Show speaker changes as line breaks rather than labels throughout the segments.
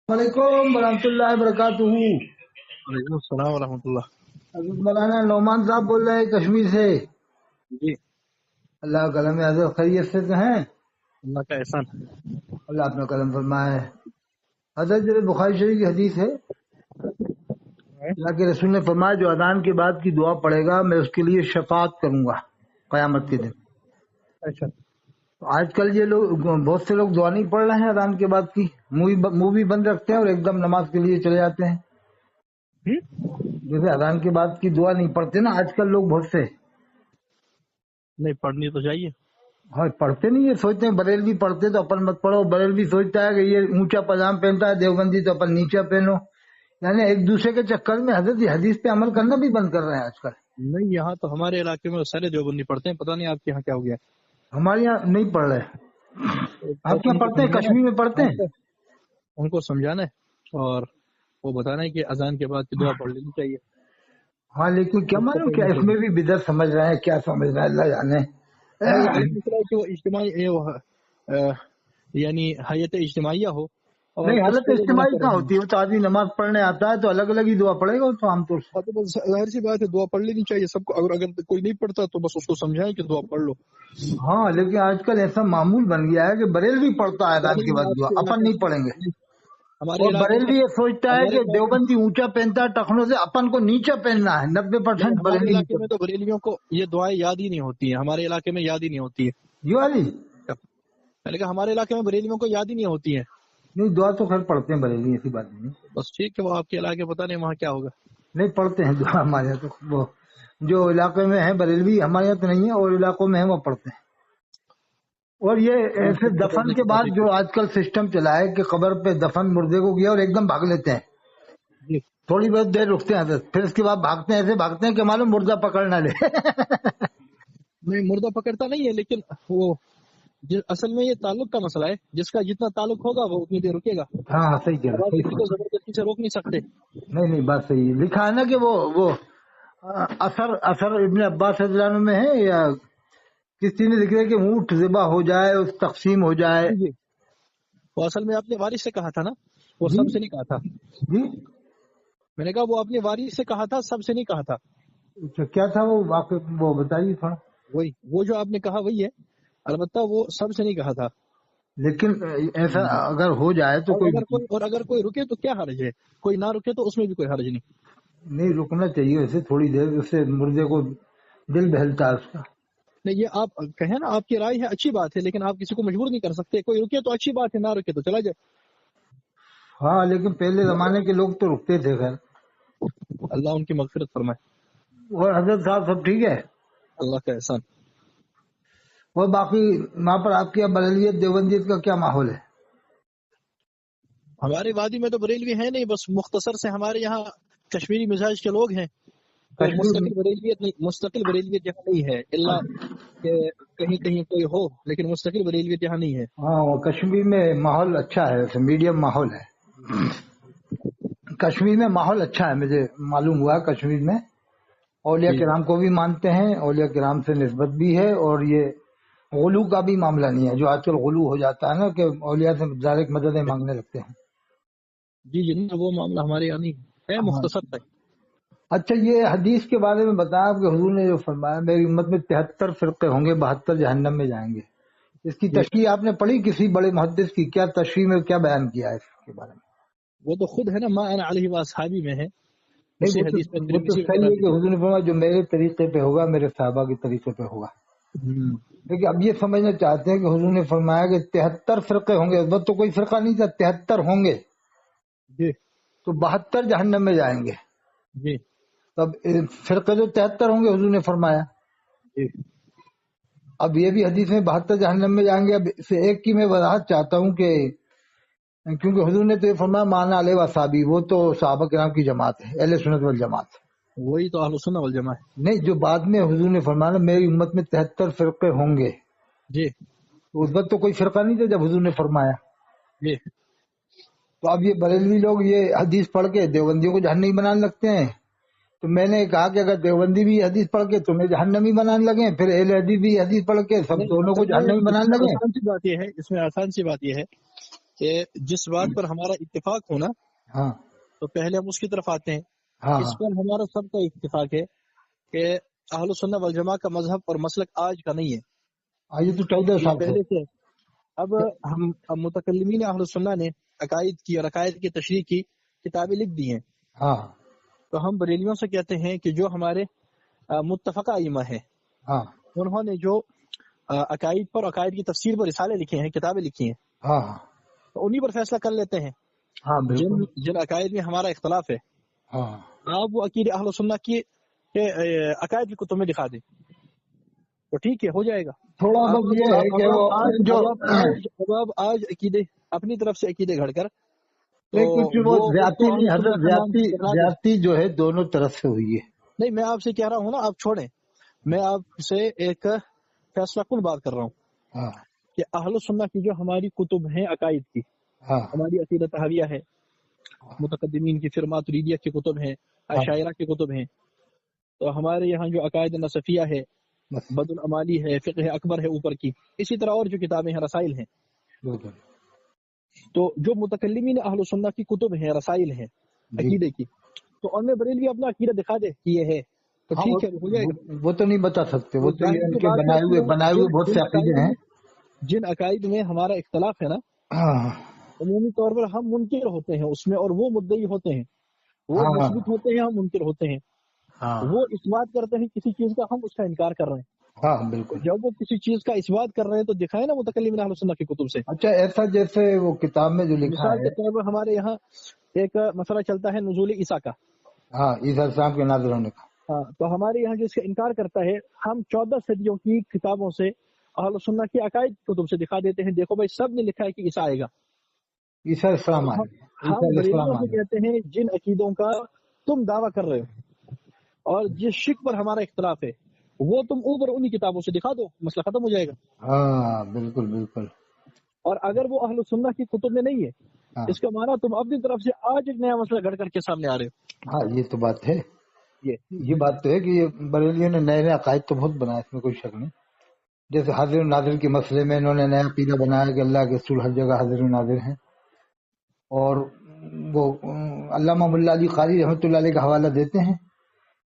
وعلیکم ورحمۃ اللہ وبرکاتہ۔
وعلیکم السلام ورحمۃ اللہ۔
حضرت مولانا نعمان صاحب بول رہے ہیں کشمیر سے۔
جی،
اللہ کا کرم ہے حضرت، خیریت سے ہیں؟
اللہ کا احسان۔
اللہ اپنا کرم فرمائے۔ حضرت بخاری شریف کی حدیث ہے، اللہ کے رسول نے فرمایا جو اذان کے بعد کی دعا پڑھے گا میں اس کے لیے شفاعت کروں گا قیامت کے دن۔
اچھا،
آج کل یہ لوگ بہت سے لوگ دعا نہیں پڑھ رہے ہیں اذان کے بعد کی، منہ بھی بند رکھتے ہیں اور ایک دم نماز کے لیے چلے جاتے ہیں۔ جیسے اذان کے بعد کی دعا نہیں پڑھتے نا آج کل لوگ بہت سے۔
نہیں پڑھنی تو چاہیے۔
ہاں پڑھتے نہیں، یہ سوچتے ہیں بریلوی پڑھتے تو اپن مت پڑھو، بریلوی سوچتا ہے کہ یہ اونچا پاجام پہنتا ہے دیوبندی تو اپن نیچا پہنو، یعنی ایک دوسرے کے چکر میں حضرت یہ حدیث پہ عمل کرنا بھی بند کر رہے ہیں آج کل۔
نہیں، یہاں تو ہمارے علاقے میں سارے دیوبندی پڑھتے ہیں، پتہ نہیں آپ کے یہاں کیا ہو گیا۔
ہمارے یہاں نہیں پڑھ رہے۔ آپ کیا پڑھتے ہیں؟ کشمیر میں پڑھتے ہیں؟
ان کو سمجھانا ہے اور وہ بتانا ہے کہ اذان کے بعد کی دعا پڑھ لینی چاہیے۔
ہاں لیکن کیا معلوم کیا اس میں بھی بدعت سمجھ رہے ہیں، کیا سمجھ رہے ہیں اللہ جانے۔
کہ وہ اجتماعی یعنی حیت اجتماعیہ ہو۔
نہیں حالت اجتماعی کہاں ہوتی ہے، وہ تو آدمی نماز پڑھنے آتا ہے تو الگ الگ ہی دعا پڑھے گا وہ تو عام طور سے۔
ظاہر سی بات ہے، دعا پڑھ لینی چاہیے سب کو۔ اگر کوئی نہیں پڑھتا تو بس اس کو سمجھائیں کہ دعا پڑھ لو۔
ہاں لیکن آج کل ایسا معمول بن گیا ہے کہ بریلوی پڑھتا ہے اذان کے بعد دعا، اپن نہیں پڑھیں گے۔ اور بریلوی یہ سوچتا ہے کہ دیوبندی اونچا پہنتا ہے ٹخنوں سے، اپن کو نیچا پہننا ہے۔ 90%
ہمارے علاقے میں تو بریلیوں کو یہ دعائیں یاد ہی نہیں ہوتی ہیں، ہمارے علاقے میں یاد ہی نہیں ہوتی ہے۔
یہ والی
میں نے کہا ہمارے علاقے میں بریلیوں کو یاد ہی نہیں ہوتی ہے۔
نہیں دعا تو خیر پڑھتے ہیں بریلی، ایسی بات نہیں۔
بس ٹھیک ہے، وہ آپ کے علاقے پتہ نہیں وہاں کیا ہوگا۔
نہیں پڑھتے ہیں دعا ہمارے یہاں تو، وہ جو علاقے میں ہے بریلوی ہمارے یہاں تو نہیں ہے، اور علاقوں میں ہے وہ پڑھتے ہیں۔ اور یہ ایسے دفن کے بعد جو آج کل سسٹم چلا ہے کہ قبر پہ دفن مردے کو گیا اور ایک دم بھاگ لیتے ہیں، تھوڑی بہت دیر رکتے ہیں حضرت، پھر اس کے بعد بھاگتے ہیں، ایسے بھاگتے ہیں کہ معلوم مردہ پکڑ نہ لے۔
نہیں، مردہ پکڑتا نہیں ہے، لیکن وہ اصل میں یہ تعلق کا مسئلہ ہے، جس کا جتنا تعلق ہوگا وہ اتنی دیر رکے گا۔
ہاں صحیح کہہ رہے ہیں،
کسی کو زبردستی سے روک نہیں سکتے۔
نہیں بات صحیح ہے۔ لکھا ہے نا کہ وہ اثر ابن عباس رضی اللہ عنہ میں ہے یا کسی نے لکھ رہا ہے کہ اونٹ ذبح ہو جائے اس تقسیم ہو جائے۔
جی، وہ اصل میں اپنے وارث سے کہا تھا نا، وہ سب سے نہیں کہا تھا۔
جی
میں نے کہا وہ اپنے وارث سے کہا تھا، سب سے نہیں کہا تھا۔
کیا تھا وہ واقع، وہ بتائیے تھوڑا۔
وہی وہ جو آپ نے کہا وہی ہے، البتہ وہ سب سے نہیں کہا تھا۔
لیکن ایسا اگر ہو جائے تو
اگر کوئی رکے تو کیا حرج ہے، کوئی نہ رکے تو اس میں بھی کوئی حرج
نہیں رکنا چاہیے ویسے تھوڑی دیر، اس سے مردے کو دل بہلتا ہے اس کا۔
نہیں، یہ آپ کہیں نا، آپ کی رائے ہے، اچھی بات ہے، لیکن آپ کسی کو مجبور نہیں کر سکتے۔ کوئی رکے تو اچھی بات ہے، نہ رکے تو چلا جائے۔
ہاں لیکن پہلے زمانے کے لوگ تو رکتے تھے خیر۔
اللہ ان کی مغفرت فرمائے۔
اور حضرت صاحب سب ٹھیک ہے؟
اللہ کا احسان۔
اور باقی وہاں پر آپ کی بریلیت دیوبندیت کا کیا ماحول ہے؟
ہمارے وادی میں تو بریلوی ہے نہیں، بس مختصر سے ہمارے یہاں کشمیری مزاج کے لوگ ہیں۔ مستقل بریلویت یہاں نہیں ہے، اللہ کہ کہیں کہیں کوئی ہو، لیکن مستقل بریلویت یہاں نہیں ہے۔
ہاں کشمیر میں ماحول اچھا ہے، میڈیم ماحول ہے کشمیر میں، ماحول اچھا ہے، مجھے معلوم ہوا کشمیر میں اولیاء کرام کو بھی مانتے ہیں، اولیاء کرام سے نسبت بھی ہے، اور یہ غلو کا بھی معاملہ نہیں ہے جو آج کل غلو ہو جاتا ہے نا کہ اولیاء سے ڈائریکٹ مددیں مانگنے لگتے ہیں۔
جی وہ معاملہ ہمارے یہاں نہیں ہے، مختصر ہے۔
اچھا یہ حدیث کے بارے میں بتایا کہ حضور نے جو فرمایا میری امت میں 73 فرقے ہوں گے، 72 جہنم میں جائیں گے، اس کی تشریح آپ نے پڑھی کسی بڑے محدث کی؟ کیا تشریح میں کیا بیان کیا ہے اس کے بارے میں؟
وہ تو خود ہے نا، ما انا علیہ واصحابی میں ہے۔
نہیں وہ تو صحیح ہے کہ حضور نے فرمایا جو میرے طریقے پہ ہوگا میرے صحابہ کے طریقے پہ ہوگا، لیکن اب یہ سمجھنا چاہتے ہیں کہ حضور نے فرمایا کہ 73 فرقے ہوں گے، بس تو کوئی فرقہ نہیں تھا، 73 ہوں گے تو 72 جہنم میں جائیں گے۔ تب فرقے تو 73 ہوں گے حضور نے فرمایا، اب یہ بھی حدیث میں 72 جہنم میں جائیں گے۔ اب سے ایک کی میں وضاحت چاہتا ہوں کہ کیونکہ حضور نے تو یہ فرمایا مانا علیہ وصحابی، وہ تو صحابہ کرام کی جماعت ہے، اہل سنت والجماعت،
وہی تو اہل سنت والجماعت ہے۔
نہیں جو بعد میں حضور نے فرمایا میری امت میں 73 فرقے ہوں گے، تو اس وقت تو کوئی فرقہ نہیں تھا جب حضور نے فرمایا۔ تو اب یہ بریلوی لوگ یہ حدیث پڑھ کے دیوبندیوں کو جہنمی بنانے لگتے ہیں، تو میں نے کہا کہ اگر دیوبندی بھی حدیث پڑھ کے تمہیں جہنمی بنانے لگے، پھر اہل حدیث بھی حدیث پڑھ کے سب دونوں کو جہنمی بنانے لگے۔
آسان سی بات یہ ہے، اس میں آسان سی بات یہ ہے کہ جس بات پر ہمارا اتفاق ہونا
ہاں
تو پہلے ہم اس کی طرف آتے ہیں.
ہاں
اس پر ہمارا سب کا اتفاق ہے کہ اہل سنت والجماعت کا مذہب اور مسلک آج کا نہیں ہے،
یہ تو 14
یہ
سال سے.
پہلے سے. اب ہم متکلمین اہل سنت نے عقائد کی اور عقائد کی تشریح کی کتابیں لکھ دی ہیں.
ہاں
تو ہم بریلیوں سے کہتے ہیں کہ جو ہمارے متفقہ ائمہ ہیں
ہاں
انہوں نے جو عقائد پر عقائد کی تفسیر پر رسالے لکھے ہیں، کتابیں لکھی ہیں،
ہاں
تو انہی پر فیصلہ کر لیتے ہیں.
ہاں بالکل.
جن عقائد میں ہمارا اختلاف ہے
ہاں
آپ وہ عقید اہل سنت کی عقائد کی کتب میں دکھا دیں تو ٹھیک ہے، ہو جائے گا.
تھوڑا بس یہ ہے کہ وہ
اب آج عقیدے اپنی طرف سے عقیدے گھڑ کر تو
کچھ وہ زیادتی نہیں حضرت،
نہیں،
زیادتی جو ہے دونوں طرف سے ہوئی ہے.
میں آپ سے کہہ رہا ہوں نا، آپ چھوڑیں، میں آپ سے ایک فیصلہ کن بات کر رہا ہوں
ہاں
کہ اہل سنت کی جو ہماری کتب ہیں عقائد کی،
ہاں
ہماری عقیدہ طحاویہ ہے، متقدمین کی پھر ماتریدیہ کی کتب ہیں، اشاعرہ کی کتب ہیں، تو ہمارے یہاں جو عقائد نصفیہ ہے، بد العمالی ہے، فقہ اکبر ہے اوپر کی، اسی طرح اور جو کتابیں ہیں رسائل ہیں. تو جو متکلمین اہل سنت کی کتب ہیں، رسائل ہیں عقیدے کی، تو ان میں بریلوی اپنا عقیدہ دکھا دے کہ یہ ہے تو ٹھیک ہے، ہو جائے گا.
وہ تو نہیں بتا سکتے، وہ تو یہ ان کے بنائے ہوئے بہت سے عقیدے ہیں.
جن عقائد میں ہمارا اختلاف ہے نا، عمومی طور پر ہم منکر ہوتے ہیں اس میں، اور وہ مدعی ہوتے ہیں، وہ مثبت ہوتے ہیں، ہم منکر ہوتے ہیں. وہ اس بات کرتے ہیں کسی چیز کا، ہم اس کا انکار کر رہے ہیں.
ہاں بالکل.
جب وہ کسی چیز کا اس بات کر رہے ہیں تو دکھائے نا متکلمین اہل سنت کی کتب سے.
اچھا ایسا جیسے وہ کتاب میں جو لکھا
مثال
ہے،
کے طور پر ہمارے یہاں ایک مسئلہ چلتا ہے نزول عیسیٰ کا.
ہاں عیسیٰ السلام کے نازل ہونے کا.
ہاں، تو ہمارے یہاں جو اس کا انکار کرتا ہے، ہم 14 صدیوں کی کتابوں سے اہل سنت کی عقائد کتب سے دکھا دیتے ہیں، دیکھو بھائی سب نے لکھا ہے کہ عیسیٰ آئے گا.
عیسیٰ السلام آئے گا.
ہم بریلیوں سے کہتے ہیں جن عقیدوں کا تم دعویٰ کر رہے ہو اور جس شک پر ہمارا اختلاف ہے وہ تم اوپر انہی کتابوں سے دکھا دو، مسئلہ ختم ہو جائے گا.
ہاں بالکل بالکل.
اور اگر وہ اہل سنت کی کتب میں نہیں ہے، اس کا معنی تم اپنی طرف سے آج ایک نیا مسئلہ گھڑ کر کے سامنے آ رہے ہو.
ہاں یہ تو بات ہے، یہ بات تو ہے کہ یہ بریلیوں نے نئے نئے عقائد تو بہت بنائے، اس میں کوئی شک نہیں. جیسے حاضر و ناظر کے مسئلے میں انہوں نے نیا عقیدہ بنایا کہ اللہ کے رسول ہر جگہ حاضر و ناظر ہیں. اور وہ علامہ ملا علی قاری رحمۃ اللہ علیہ کا حوالہ دیتے ہیں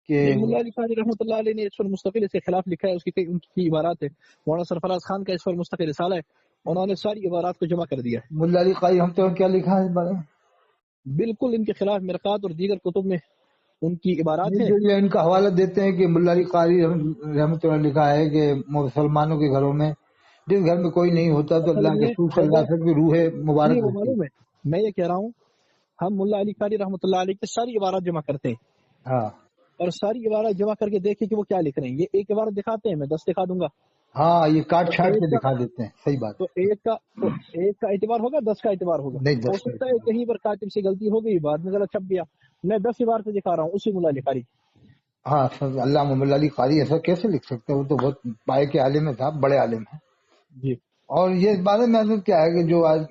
کہ
ملا علی قاری رحمۃ اللہ علیہ نے اس پر مستقل اس کے خلاف لکھا ہے، اس کی ان کی عبارات ہے. مولانا سرفراز خان کا اس پر مستقل رسالہ ہے، انہوں نے ساری عبارات کو جمع کر دیا ہے.
ملا علی قاری رحمۃ اللہ کیا لکھا ہے اس بارے میں؟
بالکل ان کے خلاف مرقات اور دیگر کتب میں ان کی عبارات ہیں.
جو ان کا حوالہ دیتے ہیں کہ ملا علی قاری رحمۃ اللہ نے لکھا ہے کہ مسلمانوں کے گھروں میں جس گھر میں کوئی نہیں ہوتا تو اللہ کے رسول صلی اللہ علیہ وسلم کی روح مبارک
معلوم ہے. میں یہ کہہ رہا ہوں ہم ملا علی قاری رحمۃ اللہ علیہ کی ساری عبارات جمع کرتے ہیں.
ہاں، اور
ساری عبارات جمع کر کے دیکھیں کہ وہ کیا لکھ رہے ہیں. یہ ایک عبارت دکھاتے ہیں، میں 10 دکھا دوں گا.
ہاں یہ کاٹ چھاٹ کے دکھا دیتے ہیں. صحیح بات.
تو ایک کا اعتبار ہوگا، 10 کا اعتبار ہوگا. ہو سکتا ہے کہیں پر کاتب سے غلطی ہو گئی، بعد میں غلط چھپ گیا. میں 10 عبارتیں دکھا رہا ہوں اسی ملا علی قاری.
ہاں علامہ ملا علی قاری ایسا کیسے لکھ سکتے ہیں؟ وہ تو بہت پائے کے عالم ہے صاحب، بڑے عالم ہیں.
جی. اور
یہ اس بارے میں کیا ہے کہ جو آج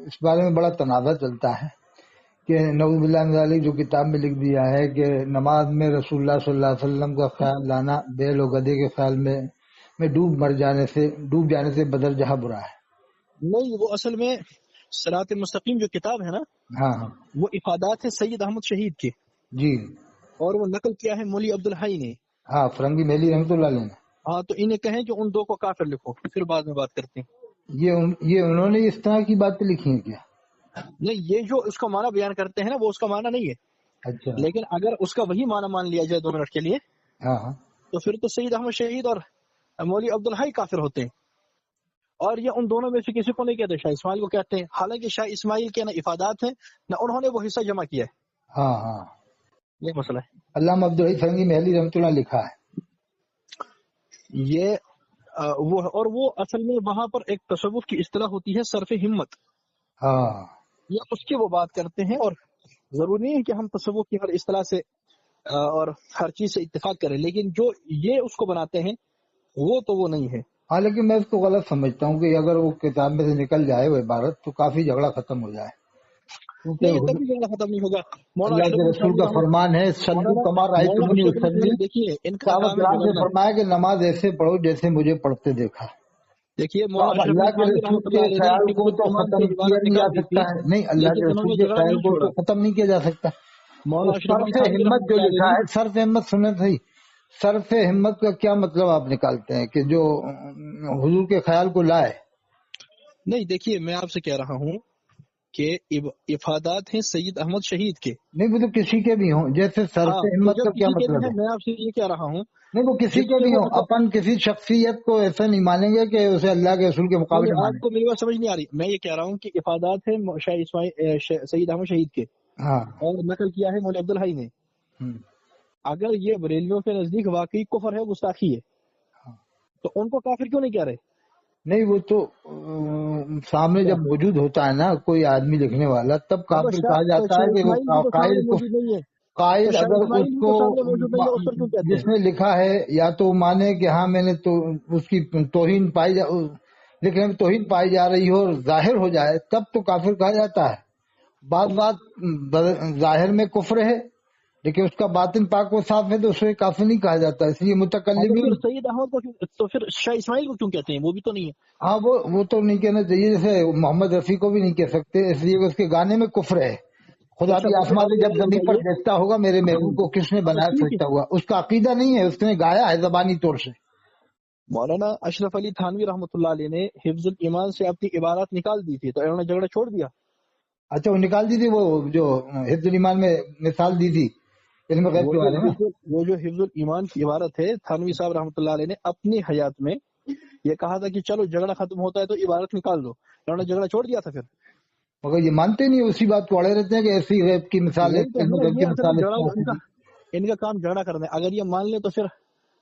اس بارے میں بڑا تنازع چلتا ہے کہ نعوذ باللہ من ذالک جو کتاب میں لکھ دیا ہے کہ نماز میں رسول اللہ صلی اللہ علیہ وسلم کا خیال لانا بیل و گدھے کے خیال میں ڈوب جانے سے بدر جہاں برا ہے.
نہیں، وہ اصل میں صراط مستقیم جو کتاب ہے نا،
ہاں
وہ افادات ہے سید احمد شہید کے. جی. اور وہ نقل کیا ہے مولوی عبدالحی نے.
ہاں فرنگی میلی رحمۃ اللہ علیہ نے.
ہاں تو انہیں کہیں کہ ان دو کو کافر لکھو، پھر بعد میں بات کرتے ہیں.
یہ انہوں نے اس طرح کی باتیں لکھی ہیں کیا؟
نہیں، یہ جو اس کا معنی بیان کرتے ہیں نا وہ اس کا معنی نہیں ہے.
اچھا. لیکن
اگر اس کا وہی معنی مان لیا جائے 2 منٹ کے لیے،
ہاں
تو پھر تو سید احمد شہید اور مولوی عبدالحی کافر ہوتے ہیں. اور یہ ان دونوں میں سے کسی کو نہیں کہتے، شاہ اسماعیل کو کہتے ہیں. حالانکہ شاہ اسماعیل کے نہ افادات ہیں نہ انہوں نے وہ حصہ جمع کیا ہے.
ہاں
یہ مسئلہ ہے.
علامہ عبدالحی فرنگی محلی رحمۃ اللہ لکھا ہے
یہ وہ اصل میں وہاں پر ایک تصوف کی اصطلاح ہوتی ہے صرف ہمت.
ہاں
یہ اس کی وہ بات کرتے ہیں، اور ضروری نہیں ہے کہ ہم تصوف کی ہر اصطلاح سے اور ہر چیز سے اتفاق کریں، لیکن جو یہ اس کو بناتے ہیں وہ تو وہ نہیں ہے.
ہاں لیکن میں اس کو غلط سمجھتا ہوں کہ اگر وہ کتاب میں سے نکل جائے وہ عبارت تو کافی جھگڑا ختم ہو جائے.
نہیں، کبھی جھگڑا ختم نہیں ہوگا.
اللہ کے رسول کا فرمان ہے
دیکھیے ان کا
فرمایا کہ نماز ایسے پڑھو جیسے مجھے پڑھتے دیکھا.
دیکھیے
تو اب اللہ کے رسول کے خیال کو تو ختم کیا نہیں جا سکتا ہے. نہیں, اللہ کے رسول کے خیال کو تو ختم نہیں کیا جا سکتا. صرف ہمت جو لکھا ہے, صرف ہمت سنیں صحیح, صرف ہمت کا کیا مطلب آپ نکالتے ہیں کہ جو حضور کے خیال کو لائے؟
نہیں دیکھیے میں آپ سے کہہ رہا ہوں کہ افادات ہیں سید احمد شہید کے.
نہیں وہ تو کسی کے بھی ہوں, جیسے صرف ہمت کا کیا مطلب ہے؟
میں آپ سے یہ کہہ رہا ہوں
نہیں وہ کسی کے بھی ہوں, اپن کسی شخصیت کو ایسا نہیں مانیں گے کہ اسے اللہ کے رسول کے مقابلے مانیں.
آپ کو میری بات سمجھ نہیں آ رہی. میں یہ کہہ رہا ہوں کہ افادات ہیں سید احمد شہید کے,
ہاں,
اور نقل کیا ہے مولوی عبدالحی نے. اگر یہ بریلویوں کے نزدیک واقعی کفر ہے, گستاخی ہے, تو ان کو کافر کیوں نہیں کہہ رہے؟
نہیں وہ تو سامنے جب موجود ہوتا ہے نا کوئی آدمی لکھنے والا, تب کافر کہا جاتا ہے کہ وہ قائل اگر اس کو جس نے لکھا ہے یا تو مانے کہ ہاں میں نے تو اس کی توہین پائی لکھنے میں توہین پائی جا رہی ہو اور ظاہر ہو جائے, تب تو کافر کہا جاتا ہے. بات ظاہر میں کفر ہے لیکن اس کا باطن پاک و صاف ہے تو اسے کافر نہیں کہا جاتا. اس لیے متکلمین
سید احمد کو تو پھر شاہ اسماعیل کو کیوں کہتے ہیں؟ وہ بھی تو نہیں ہے.
ہاں وہ تو نہیں کہنا چاہیے, جیسے محمد رفیع کو بھی نہیں کہہ سکتے, اس لیے اس کے گانے میں کفر ہے. خدا بھی آسمان سے جب زمین پر دیکھتا ہوگا میرے محبوب کو کس نے بنایا سوچتا ہوا, اس کا عقیدہ نہیں ہے, اس نے گایا ہے زبانی طور سے.
مولانا اشرف علی تھانوی رحمۃ اللہ علیہ نے حفظ الایمان سے اپنی عبارات نکال دی تھی, تو انہوں نے جھگڑا چھوڑ دیا.
اچھا وہ نکال دی تھی, وہ جو حفظ الایمان میں مثال دی تھی علم غیب کے بارے میں,
وہ جو حفظ الایمان کی عبارت ہے, تھانوی صاحب رحمۃ اللہ علیہ نے اپنی حیات میں یہ کہا تھا کہ چلو جھگڑا ختم ہوتا ہے تو عبارت نکال دو, انہوں نے جھگڑا چھوڑ دیا تھا. پھر
مگر یہ مانتے نہیں, اسی بات کو اڑے رہتے ہیں کہ ایسی غیب کی مثال ہے,
ان کا کام جھگڑا کرنا ہے. اگر یہ مان لے تو پھر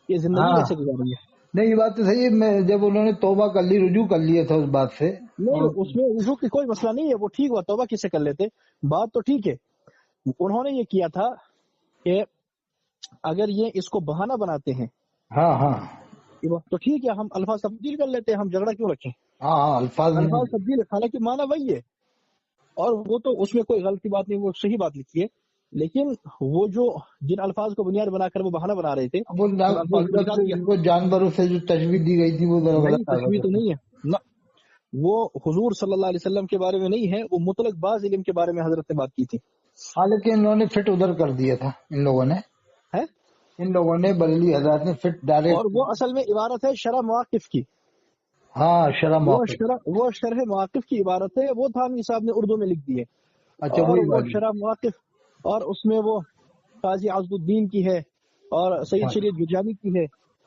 یہ زندگی کیسے گزاریں گے؟
نہیں یہ بات تو صحیح ہے, میں جب انہوں نے توبہ کر لی, رجوع کر لیا تھا اس بات سے.
نہیں اس میں رجوع کی کوئی مسئلہ نہیں ہے, وہ ٹھیک ہوا, توبہ کس سے کر لیتے, بات تو ٹھیک ہے. انہوں نے یہ کیا تھا کہ اگر یہ اس کو بہانہ بناتے ہیں تو ٹھیک ہے, ہم الفاظ تبدیل کر لیتے ہیں, ہم جھگڑا کیوں رکھیں؟ الفاظ تبدیل, حالانکہ معنی وہی ہے, اور وہ تو اس میں کوئی غلطی بات نہیں, وہ صحیح بات لکھی ہے. لیکن وہ جو جن الفاظ کو بنیاد بنا کر وہ بہانہ بنا رہے تھے,
وہ جانوروں سے جو تشبیہ دی گئی تھی وہ
تشبیہ تو نہیں ہے, وہ حضور صلی اللہ علیہ وسلم کے بارے میں نہیں ہے, وہ مطلق بعض علم کے بارے میں حضرت نے بات کی تھی.
حالانکہ انہوں نے فٹ ادھر کر دیا تھا, ان لوگوں نے بریلوی حضرات نے فٹ ڈالے,
اور وہ اصل میں عبارت ہے شرح مواقف کی.
شرح مواقف,
وہ شرح مواقف کی عبارت ہے, وہ تھانوی صاحب نے اردو میں لکھ دی ہے.
اچھا
وہ شرح مواقف, اور اس میں وہ قاضی عزد الدین کی ہے اور سید شریعت گرجانی کی ہے,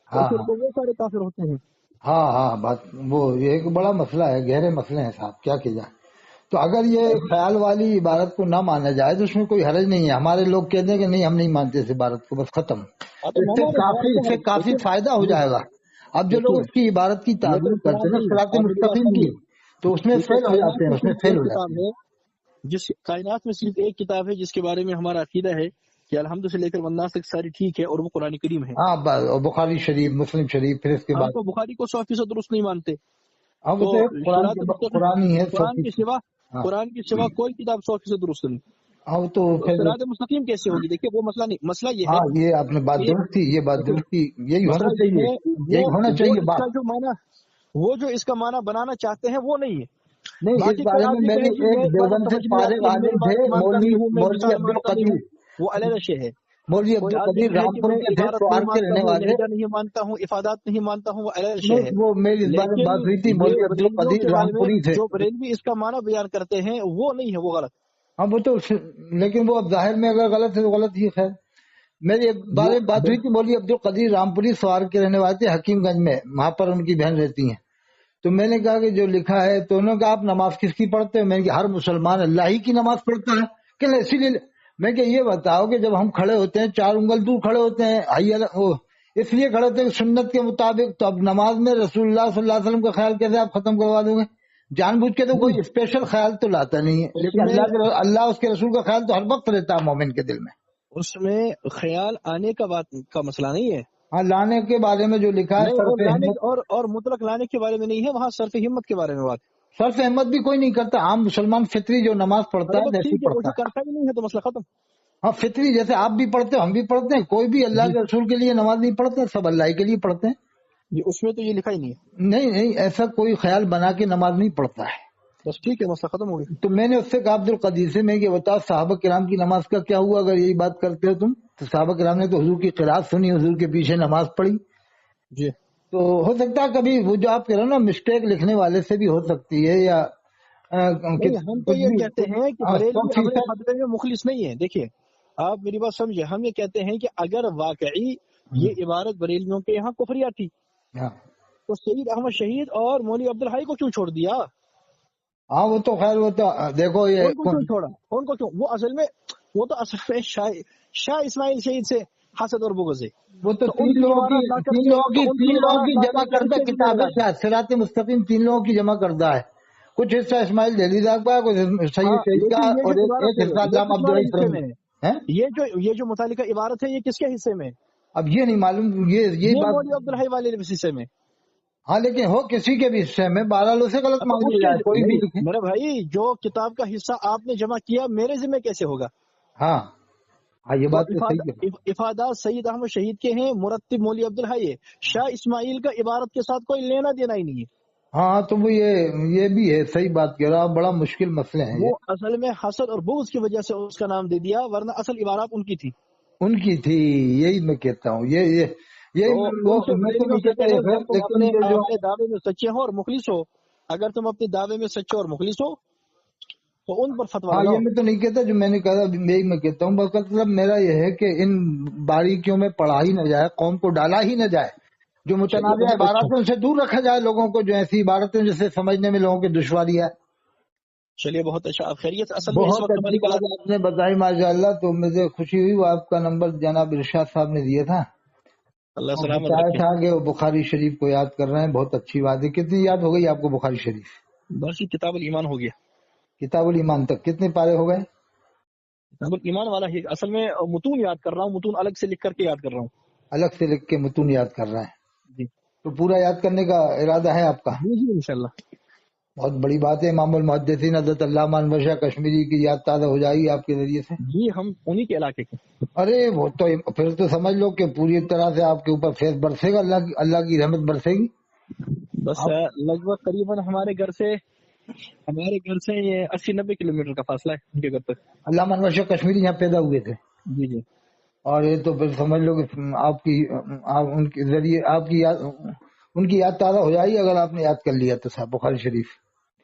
پھر تو وہ سارے کافر ہوتے ہیں.
بات وہ یہ ایک بڑا مسئلہ ہے, گہرے مسئلے ہیں صاحب, کیا کیا جائے. تو اگر یہ خیال والی عبارت کو نہ مانا جائے تو اس میں کوئی حرج نہیں ہے. ہمارے لوگ کہتے ہیں کہ نہیں ہم نہیں مانتے اس عبارت کو, بس ختم. اس سے کافی فائدہ ہو جائے گا. اب جو لوگ اس کی عبارت کی تعبیر کرتے ہیں نا صراط مستقیم کی, تو اس میں فیل ہو جاتے ہیں, اس میں فیل ہو جاتے ہیں.
جس کائنات میں صرف ایک کتاب ہے جس کے بارے میں ہمارا عقیدہ ہے کہ الحمد سے لے کر والناس تک ساری ٹھیک ہے, اور وہ قرآن کریم ہے.
بخاری شریف, مسلم شریف, پھر اس کے بعد
بخاری کو 100% درست نہیں مانتے. قرآن کے سوا کوئی کتاب 100% درست نہیں.
تو
صراط مستقیم کیسے ہوگی؟ دیکھیے وہ مسئلہ نہیں, مسئلہ یہ ہے,
یہ آپ نے بات درست کی, یہ بات درست کی, یہی ہونا چاہیے, یہی ہونا چاہیے بات.
جو معنی وہ جو اس کا معنی بنانا چاہتے ہیں وہ نہیں ہے.
نہیں اس بارے میں میری ایک دیوبند سے فارغ عالم تھے, مولوی عبد القدیر,
وہ علیحدہ شے ہے.
مولوی عبد القدیر رامپور کے تھے, سوار کے رہنے والے,
نہیں مانتا ہوں, افادات نہیں مانتا ہوں, وہ علیحدہ شے ہے.
وہ میری اس بارے میں بات ہوئی تھی, مولوی عبد القدیر رامپوری تھے.
جو بریلوی اس کا معنی بیان کرتے ہیں وہ نہیں ہے, وہ غلط.
وہ تو, لیکن وہ اب ظاہر میں اگر غلط ہے تو غلط ہی. خیر میری بارے میں بات ہوئی تھی, مولوی عبد القدیر رامپوری سوار کے رہنے والے تھے, حکیم گنج میں, وہاں پر ان کی بہن رہتی ہیں. تو میں نے کہا کہ جو لکھا ہے, تو انہوں نے کہا آپ نماز کس کی پڑھتے ہیں؟ میں نے کہا ہر مسلمان اللہ ہی کی نماز پڑھتا ہے. کہ اسی لیے میں کہ یہ بتاؤ کہ جب ہم کھڑے ہوتے ہیں 4 انگل دور کھڑے ہوتے ہیں, اس لیے کھڑے ہوتے ہیں سنت کے مطابق, تو اب نماز میں رسول اللہ صلی اللہ علیہ وسلم کا خیال کیسے آپ ختم کروا دو گے؟ جان بوجھ کے تو کوئی اسپیشل خیال تو لاتا نہیں ہے, لیکن اللہ اس کے رسول کا خیال تو ہر وقت رہتا ہے مومن کے دل میں.
اس میں خیال آنے کا بات کا مسئلہ نہیں ہے,
لانے کے بارے میں جو لکھا ہے
اور مطلق لانے کے بارے میں نہیں ہے, وہاں صرف ہمت کے بارے میں بات.
صرف ہمت بھی کوئی نہیں کرتا, عام مسلمان فطری جو نماز پڑھتا ہے ویسے پڑھتا ہے.
کرتا بھی نہیں ہے تو مسئلہ ختم.
فطری, جیسے آپ بھی پڑھتے ہیں, ہم بھی پڑھتے ہیں, کوئی بھی اللہ کے رسول کے لیے نماز نہیں پڑھتے, سب اللہ کے لیے پڑھتے ہیں.
یہ اس میں تو یہ لکھا ہی نہیں ہے.
نہیں ایسا کوئی خیال بنا کے نماز نہیں پڑھتا ہے.
بس ٹھیک ہے، مسئلہ ختم ہو گیا.
تو میں نے اس سے کہا عبدالقدیر سے، میں کہ بتاؤ صحابہ کرام کی نماز کا کیا ہوا اگر یہی بات کرتے ہو تم؟ تو صحابہ کرام نے تو حضور کی قرات سنی، حضور کے پیچھے نماز پڑھی.
جی
تو ہو سکتا ہے کبھی وہ جو آپ کہہ رہے ہو نا مسٹیک لکھنے والے سے بھی ہو سکتی ہے، یا
نہیں، ہم تو یہ کہتے ہیں کہ بریلوی اپنے فتوے میں مخلص نہیں ہے. دیکھیے آپ میری بات سمجھے، ہم یہ کہتے ہیں کہ اگر واقعی یہ عبارت بریلویوں کے یہاں کفریہ تھی تو سید احمد شہید اور مولوی عبدالحی کو کیوں چھوڑ دیا؟
ہاں وہ تو خیر، وہ تو دیکھو یہ
ان کو کیوں چھوڑا؟ ان کو کیوں؟ وہ تو اصل میں شاہ اسماعیل شہید سے حسد اور بغض ہے.
وہ تو تین لوگوں کی جمع کردہ کتاب ہے، صراط مستقیم 3 لوگوں کی جمع کردہ ہے. کچھ حصہ اسماعیل دہلی صاحب کا، کچھ سید شہید کا، اور ایک حصہ علامہ عبدالحی.
یہ جو متعلقہ عبارت ہے یہ کس کے حصے میں؟
اب یہ نہیں معلوم، یہ بات
مولوی عبدالحی والے حصے میں.
ہاں لیکن ہو کسی کے بھی حصے میں، بہرحال اسے غلط مان لیا جائے، کوئی بھی لکھے.
میرے بھائی جو کتاب کا حصہ آپ نے جمع کیا میرے ذمہ کیسے ہوگا؟
ہاں یہ بات تو صحیح ہے.
افادات سید احمد شہید کے ہیں، مرتب مولوی عبدالحی ہے. شاہ اسماعیل کا عبارت کے ساتھ کوئی لینا دینا ہی نہیں ہے.
ہاں تو وہ یہ بھی ہے، صحیح بات کہہ رہا، بڑا مشکل مسئلہ ہے.
وہ اصل میں حسد اور بغض کی وجہ سے اس کا نام دے دیا، ورنہ اصل عبارات ان کی تھی.
ان کی تھی، یہی میں کہتا ہوں.
اپنے دعوے میں سچے ہو اور مخلص ہو. اگر تم اپنے دعوے میں سچے اور مخلص ہو تو ان پر فتویٰ لگاؤ.
یہ میں تو نہیں کہتا جو میں نے کہا، یہی میں کہتا ہوں. بس مطلب میرا یہ ہے کہ ان باریکیوں میں پڑھا ہی نہ جائے، قوم کو ڈالا ہی نہ جائے. جو متنازع عبارتیں ان سے دور رکھا جائے لوگوں کو، جو ایسی عبارتیں جسے سمجھنے میں لوگوں کی دشواری ہے.
چلیے بہت اچھا، آپ خیریت؟ اصل
بہت اچھی بات آپ نے بتائی ماشاء اللہ. تو مجھے خوشی ہوئی، وہ آپ کا نمبر جناب ارشاد صاحب نے دیا تھا.
اللہ سلامت
بتایا تھا کہ وہ بخاری شریف کو یاد کر رہے ہیں. بہت اچھی بات ہے. کتنی یاد ہو گئی آپ کو بخاری شریف؟
بس کتاب الایمان ہو گیا.
کتاب الایمان تک کتنے پارے ہو گئے؟
کتاب الایمان والا ہی اصل میں متون یاد کر رہا ہوں، متون الگ سے لکھ کر کے یاد کر رہا ہوں.
الگ سے لکھ کے متون یاد کر رہا ہے
جی.
تو پورا یاد کرنے کا ارادہ ہے آپ کا؟
جی انشاءاللہ.
بہت بڑی بات ہے. امام المحدثین حضرت علامہ انور شاہ کشمیری کی یاد تازہ ہو جائے گی آپ کے ذریعے سے.
جی ہم انہی کے علاقے کے.
ارے وہ تو پھر تو سمجھ لو کہ پوری طرح سے آپ کے اوپر فیض برسے گا، اللہ کی رحمت برسے گی.
بس لگ بھگ قریباً ہمارے گھر سے یہ 80-90 کلومیٹر کا فاصلہ ہے ان کے گھر تک. علامہ
انور شاہ کشمیری یہاں پیدا ہوئے تھے.
جی جی.
اور یہ تو پھر سمجھ لو کہ ان کے ذریعے آپ کی ان کی یاد تازہ ہو جائے گی اگر آپ نے یاد کر لیا تو صاحب بخاری شریف.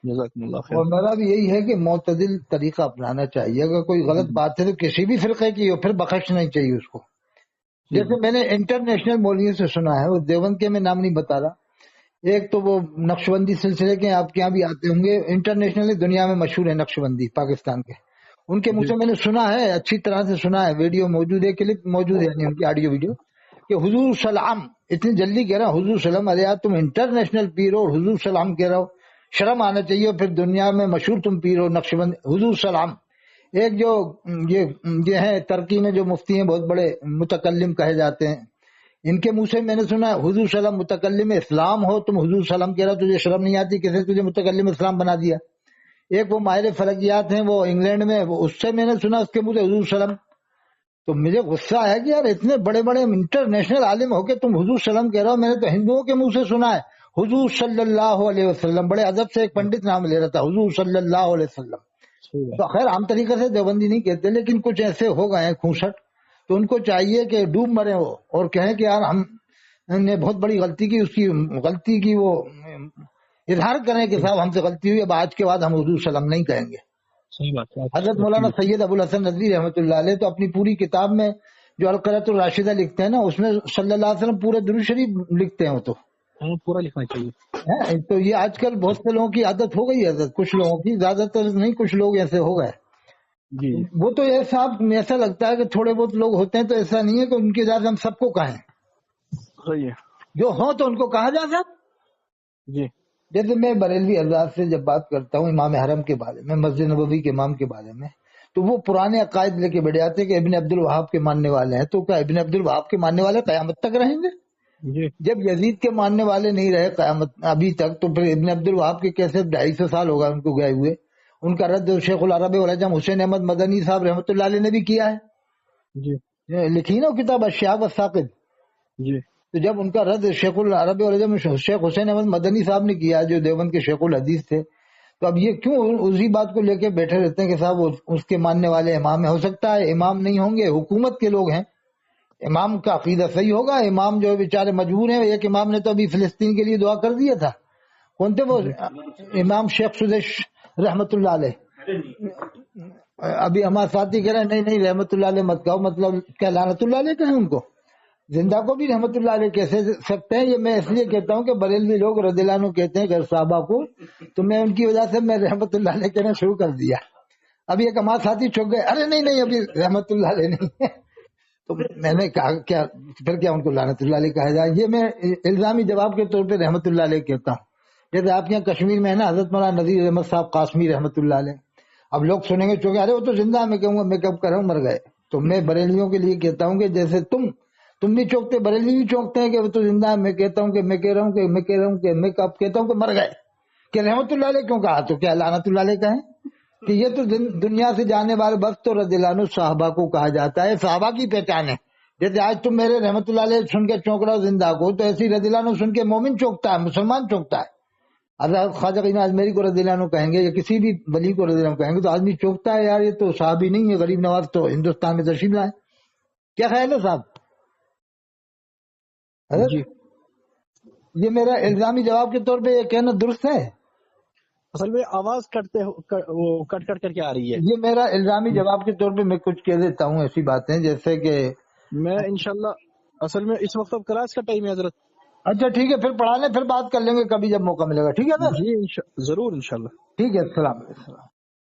جزاکم اللہ خیر.
اور میرا بھی یہی ہے کہ معتدل طریقہ اپنانا چاہیے. اگر کوئی غلط بات ہے تو کسی بھی فرقے کی ہو پھر بخش نہیں چاہیے اس کو. جیسے میں نے انٹرنیشنل مولویوں سے سنا ہے، وہ دیوبند کے میں نام نہیں بتا رہا، ایک تو وہ نقشبندی سلسلے کے آپ کے یہاں بھی آتے ہوں گے، انٹرنیشنلی دنیا میں مشہور ہے نقشبندی پاکستان کے. ان کے منہ سے میں نے سنا ہے، اچھی طرح سے سنا ہے، ویڈیو موجود ہے، کلپ موجود ہے، یعنی ان کی آڈیو ویڈیو، کہ حضور سلام اتنی جلدی کہہ رہا، حضور سلام علیہ، تم انٹرنیشنل پیر ہو اور حضور سلام کہہ رہا ہو، شرم آنا چاہیے. پھر دنیا میں مشہور تم پیر ہو نقشبند، حضور سلام. ایک جو یہ ہے ترکی میں جو مفتی ہیں بہت بڑے متکلم کہے جاتے ہیں، ان کے منہ سے میں نے سنا ہے حضور سلام متکلم اسلام ہو، تم حضور سلام کہہ رہا ہو، تجھے شرم نہیں آتی؟ کسی تجھے متکلم اسلام بنا دیا. ایک وہ ماہر فلکیات ہیں وہ انگلینڈ میں، اس سے میں نے سنا اس کے منہ سے حضور سلام. تو مجھے غصہ ہے کہ یار اتنے بڑے بڑے انٹرنیشنل عالم ہو کے تم حضور سلام کہہ رہا ہو. میں نے تو ہندوؤں کے منہ سے سنا ہے حضور صلی اللہ علیہ وسلم. بڑے ادب سے ایک پنڈت نام لے رہا تھا حضور صلی اللہ علیہ وسلم. تو خیر عام طریقے سے دیوبندی نہیں کہتے، لیکن کچھ ایسے ہو گئے ہیں کھوسٹ، تو ان کو چاہیے کہ ڈوب مرے وہ اور کہیں کہ یار ہم نے بہت بڑی غلطی کی، اس کی غلطی کی وہ اظہار کریں کہ صاحب ہم سے غلطی ہوئی، اب آج کے بعد ہم حضور سلام نہیں کہیں گے. حضرت مولانا سید ابو الحسن ندوی رحمۃ اللہ علیہ تو اپنی پوری کتاب میں جو القراۃ الراشدہ لکھتے ہیں نا، اس میں صلی اللہ علیہ وسلم پورے درود شریف لکھتے ہیں. وہ تو
پورا لکھنا چاہیے.
تو یہ آج کل بہت سے لوگوں کی عادت ہو گئی ہے، کچھ لوگوں کی، زیادہ تر نہیں، کچھ لوگ ایسے ہو گئے.
جی
وہ تو ایسا لگتا ہے کہ تھوڑے بہت لوگ ہوتے ہیں، تو ایسا نہیں ہے کہ ان کی ذات ہم سب کو کہیں.
صحیح ہے.
جو ہوں تو ان کو کہا جا سکتا.
جی
جیسے میں بریلوی حضرات سے جب بات کرتا ہوں امام حرم کے بارے میں، مسجد نبوی کے امام کے بارے میں، تو وہ پرانے عقائد لے کے بیٹھ جاتے ہیں کہ ابن عبد الوہاب کے ماننے والے ہیں. تو کیا ابن عبد الوہاب کے ماننے والے قیامت تک رہیں گے؟
جی.
جب یزید کے ماننے والے نہیں رہے قیامت ابھی تک، تو پھر ابن عبد الوہاب کے کیسے 250 سال ہوگا ان کو گئے ہوئے. ان کا رد شیخ العرب والعجم حسین احمد مدنی صاحب رحمۃ اللہ علیہ نے بھی کیا ہے.
جی
لکھی نا کتاب اشیاء والثاقب.
جی
تو جب ان کا رد شیخ العرب والعجم شیخ حسین احمد مدنی صاحب نے کیا جو دیوبند کے شیخ الحدیث تھے، تو اب یہ کیوں اسی بات کو لے کے بیٹھے رہتے ہیں کہ صاحب اس کے ماننے والے امام ہیں؟ ہو سکتا ہے امام نہیں ہوں گے، حکومت کے لوگ ہیں، امام کا عقیدہ صحیح ہوگا، امام جو بیچارے مجبور ہیں۔ ایک امام نے تو ابھی فلسطین کے لیے دعا کر دیا تھا، کون تھے وہ؟ امام شیخ سدیش رحمت اللہ علیہ۔ ابھی ہمارے ساتھی کہہ رہے ہیں نہیں رحمت اللہ علیہ مت کہو، مطلب کیا لعنت اللہ علیہ کہیں ان کو؟ زندہ کو بھی رحمت اللہ علیہ کیسے سکتے ہیں؟ یہ میں اس لیے کہتا ہوں کہ بریلوی لوگ رضی اللہ عنہ کہتے ہیں غیر صحابہ کو، تو میں ان کی وجہ سے میں رحمت اللہ علیہ کہنا شروع کر دیا۔ ابھی ایک ہمارے ساتھی چوک گئے، ارے نہیں ابھی رحمت اللہ علیہ نہیں ہے، تو میں نے کہا کیا پھر کیا ان کو لعنت اللہ علیہ کہا جائے؟ یہ میں الزامی جواب کے طور پہ رحمت اللہ علیہ کہتا ہوں۔ جیسے آپ یہاں کشمیر میں ہے نا حضرت مولانا نذیر احمد صاحب قاسمی رحمت اللہ علیہ، اب لوگ سنیں گے چونکہ ارے وہ تو زندہ، میں کہوں گا میں کب کروں مر گئے۔ تو میں بریلیوں کے لیے کہتا ہوں کہ جیسے تم بھی چونکتے، بریلی بھی چونکتے ہیں کہ وہ تو زندہ ہے، میں کہتا ہوں کہ میں کہہ رہا ہوں کہ میں کب کہتا ہوں کہ مر گئے، کہ رحمت اللہ علیہ کیوں کہا؟ تو کیا لعنت اللہ علیہ کہیں؟ کہ یہ تو دنیا سے جانے والے بس تو رضی اللہ عنہ صحابہ کو کہا جاتا ہے، صحابہ کی پہچان ہے۔ جیسے آج تم میرے رحمت اللہ علیہ سن کے چونک رہا ہو زندہ کو، تو ایسی رضی اللہ عنہ سن کے مومن چونکتا ہے، مسلمان چونکتا ہے۔ اگر خواجہ قیم اجمیری کو رضی اللہ عنہ کہیں گے یا کسی بھی ولی کو رضی اللہ عنہ کہیں گے تو آدمی چونکتا ہے، یار یہ تو صحابی نہیں ہے، غریب نواز تو ہندوستان میں تشریف لائے۔ کیا خیال ہے صاحب؟
جی
یہ میرا الزامی جواب کے طور پہ یہ کہنا درست ہے؟
اصل میں آواز کٹ کر کے آ رہی ہے۔
یہ میرا الزامی جواب کے طور پہ میں کچھ کہہ دیتا ہوں ایسی باتیں، جیسے کہ
میں انشاءاللہ اصل میں اس وقت اب کلاس کا ٹائم ہے حضرت۔
اچھا ٹھیک ہے، پھر پڑھا لیں، پھر بات کر لیں گے کبھی جب موقع ملے گا، ٹھیک ہے نا؟
جی ضرور انشاءاللہ۔
ٹھیک ہے، السلام علیکم۔